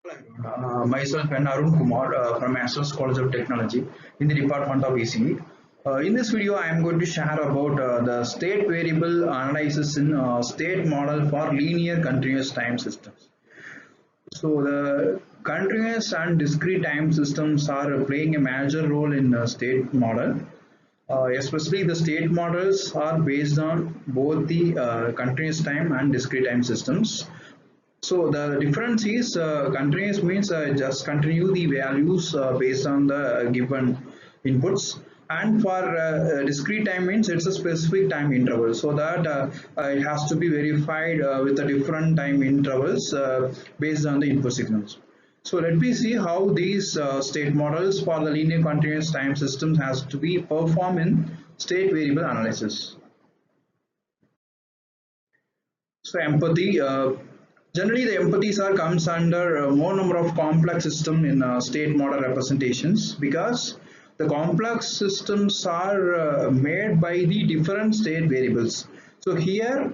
Myself and Arun Kumar from Astos College of Technology in the Department of ECE. In this video, I am going to share about the state variable analysis in state model for linear continuous time systems. So the continuous and discrete time systems are playing a major role in state model. Especially the state models are based on both the continuous time and discrete time systems. So the difference is continuous means just continue the values based on the given inputs, and for discrete time means it's a specific time interval, so that it has to be verified with the different time intervals based on the input signals. So let me see how these state models for the linear continuous time systems has to be performed in state variable analysis. So empathy. Generally, the empathies are comes under more number of complex system in state model representations, because the complex systems are made by the different state variables. So here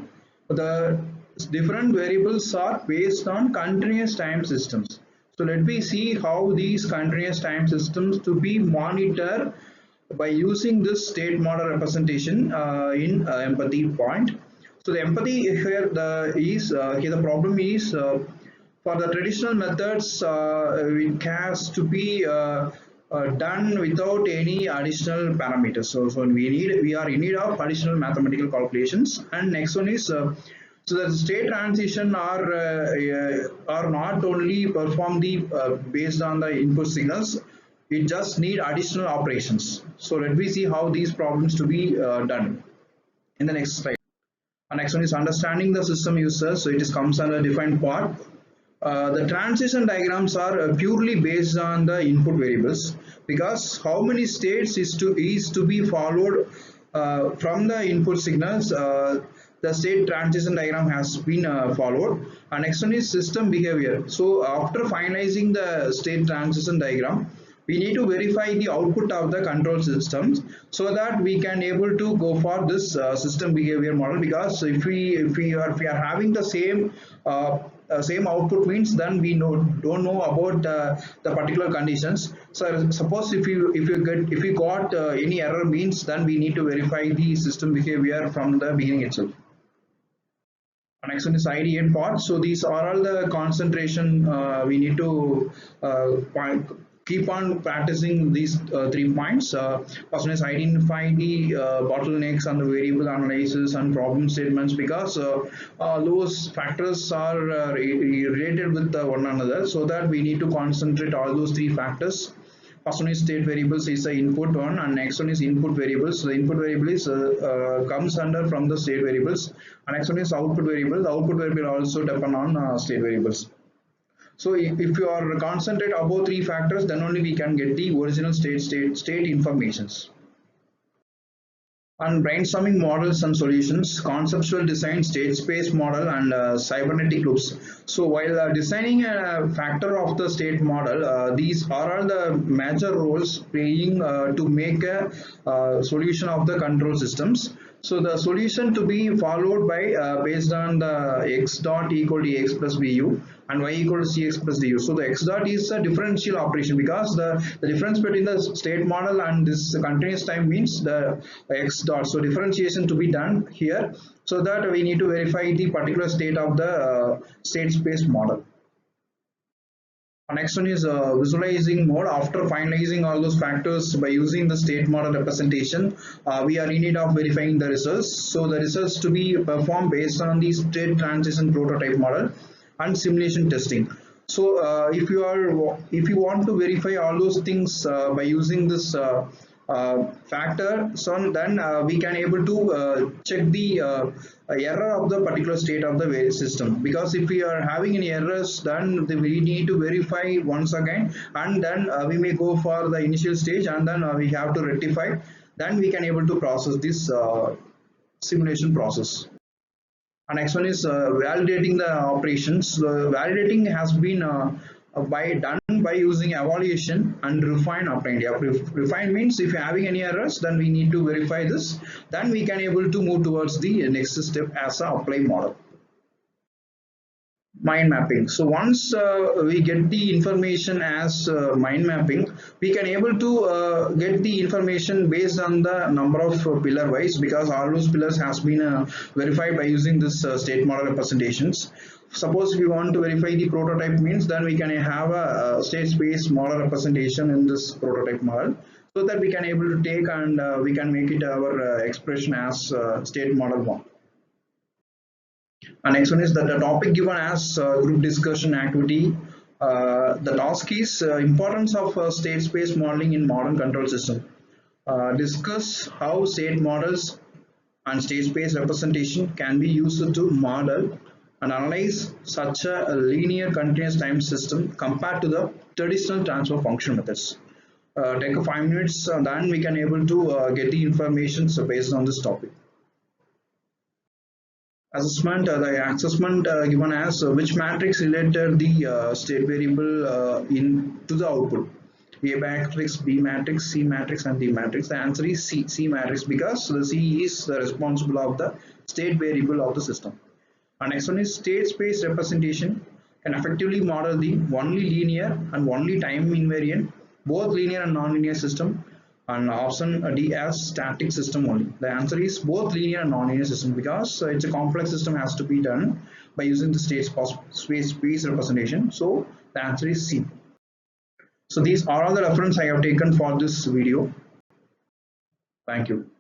the different variables are based on continuous time systems. So let me see how these continuous time systems to be monitored by using this state model representation in empathy point. So the empathy here the problem is for the traditional methods it has to be done without any additional parameters. So we are in need of additional mathematical calculations. And next one is so the state transition are not only perform the based on the input signals, it just need additional operations. So let me see how these problems to be done in the next slide. And next one is understanding the system users. So it is comes under defined part. The transition diagrams are purely based on the input variables, because how many states is to be followed from the input signals. The state transition diagram has been followed. And next one is system behavior. So after finalizing the state transition diagram, we need to verify the output of the control systems, so that we can able to go for this system behavior model. Because if we are having the same output means, then we don't know about the particular conditions. So suppose if you got any error means, then we need to verify the system behavior from the beginning itself. Next one is IDN part. So these are all the concentration we need to keep on practicing these 3 points. First one is identify the bottlenecks and the variable analysis and problem statements, because those factors are related with one another, so that we need to concentrate all those 3 factors. First one is state variables is the input one, and next one is input variables. So the input variable is comes under from the state variables, and next one is output variable. The output variable also depend on state variables. So if you are concentrate above 3 factors, then only we can get the original state informations. And brainstorming models and solutions, conceptual design, state space model, and cybernetic loops. So while designing a factor of the state model, these are all the major roles playing to make a solution of the control systems. So the solution to be followed by based on the x dot equal to x plus vu and y equal to cx plus du. So the x dot is a differential operation, because the difference between the state model and this continuous time means the x dot. So differentiation to be done here, so that we need to verify the particular state of the state space model. Next one is visualizing mode. After finalizing all those factors by using the state model representation, we are in need of verifying the results. So the results to be performed based on the state transition prototype model and simulation testing. So if you want to verify all those things by using this factor, so then we can able to check the error of the particular state of the system. Because if we are having any errors, then we need to verify once again, and then we may go for the initial stage, and then we have to rectify. Then we can able to process this simulation process. And next one is validating the operations. Validating has been done by using evaluation and refine applied. Refine means if you're having any errors, then we need to verify this. Then we can able to move towards the next step as a apply model. mind mapping. So once we get the information as mind mapping, we can able to get the information based on the number of pillar wise, because all those pillars has been verified by using this state model representations. Suppose if we want to verify the prototype means, then we can have a state space model representation in this prototype model, so that we can able to take and we can make it our expression as state model 1. And next one is that the topic given as group discussion activity. The task is importance of state space modeling in modern control system. Discuss how state models and state space representation can be used to model and analyze such a linear continuous time system compared to the traditional transfer function methods. Take a 5 minutes, and then we can able to get the information based on this topic. Assessment, the assessment given as which matrix related the state variable in to the output: A matrix, B matrix, C matrix, and D matrix. The answer is C matrix, because the C is responsible of the state variable of the system. And next one is state space representation can effectively model the only linear and only time invariant, both linear and non-linear system, and option D as static system only. The answer is both linear and non-linear system, because it's a complex system has to be done by using the state space representation. So the answer is C. So these are all the reference I have taken for this video. Thank you.